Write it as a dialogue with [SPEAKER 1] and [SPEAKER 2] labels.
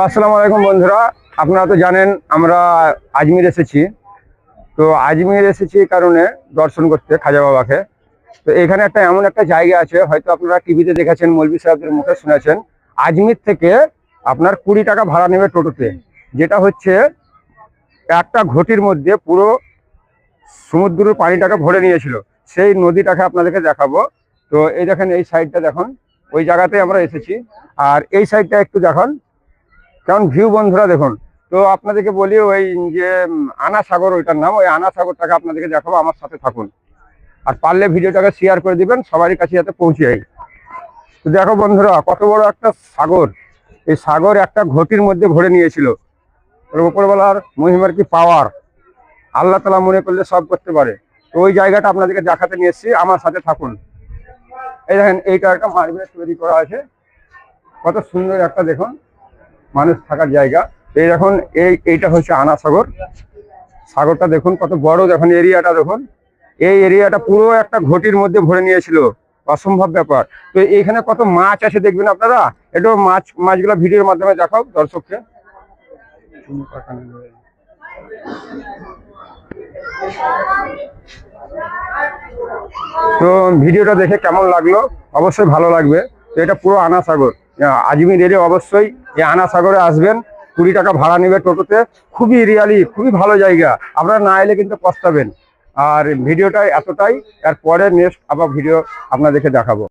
[SPEAKER 1] আসসালামু আলাইকুম বন্ধুরা, আপনারা তো জানেন আমরা আজমির এসেছি। তো আজমির এসেছি এই কারণে দর্শন করতে খাজা বাবাকে। তো এখানে এমন একটা জায়গা আছে, হয়তো আপনারা টিভিতে দেখেছেন, মৌলভী সাহেবদের মুখে শুনেছেন। আজমির থেকে আপনার 20 টাকা ভাড়া নেবে টোটোতে, যেটা হচ্ছে একটা ঘটির মধ্যে পুরো সমুদ্রের পানিটাকে ভরে নিয়েছিল। সেই নদীটাকে আপনাদেরকে দেখাবো। তো এই দেখেন, এই সাইডটা দেখুন, ওই জায়গাতে আমরা এসেছি। আর এই সাইডটা একটু দেখুন কেমন ভিউ বন্ধুরা, দেখুন। তো আপনাদেরকে বলি, ওই যে আনা সাগর, ওইটার নাম, ওই আনা সাগরটাকে আপনাদেরকে দেখাবো। আমার সাথে থাকুন, আর পারলে ভিডিওটাকে শেয়ার করে দিবেন সবারই কাছে যাতে পৌঁছে যায়। তো দেখো বন্ধুরা, কত বড় একটা সাগর। এই সাগর একটা ঘটির মধ্যে ভরে নিয়েছিল। ওর উপরবেলার মহিমার কি পাওয়ার! আল্লাহ তাআলা মনে করলে সব করতে পারে। তো ওই জায়গাটা আপনাদেরকে দেখাতে নিয়ে এসেছি, আমার সাথে থাকুন। এই দেখেন, এইটা একটা মার্বেল তৈরি করা আছে, কত সুন্দর একটা, দেখুন, মানুষ থাকার জায়গা। এই দেখুন, এইটা হচ্ছে আনা সাগর। সাগরটা দেখুন কত বড়, দেখুন এরিয়াটা দেখুন। এই এরিয়াটা পুরো একটা ঘটির মধ্যে ভরে নিয়েছিল, অসম্ভব ব্যাপার। তো এইখানে কত মাছ আছে দেখবেন আপনারা। একটু মাছগুলো ভিডিওর মাধ্যমে দেখাও দর্শককে। তো ভিডিওটা দেখে কেমন লাগলো অবশ্যই ভালো লাগবে। তো এটা পুরো আনা সাগর, আজমির এলে অবশ্যই এই আনা সাগরে আসবেন। 20 টাকা ভাড়া নেবে টোটোতে। খুবই রিয়ালি, খুবই ভালো জায়গা। আপনারা না এলে কিন্তু পস্তাবেন। আর ভিডিওটা এতটাই, এরপরে নেক্সট আবার ভিডিও আপনাদেরকে দেখাবো।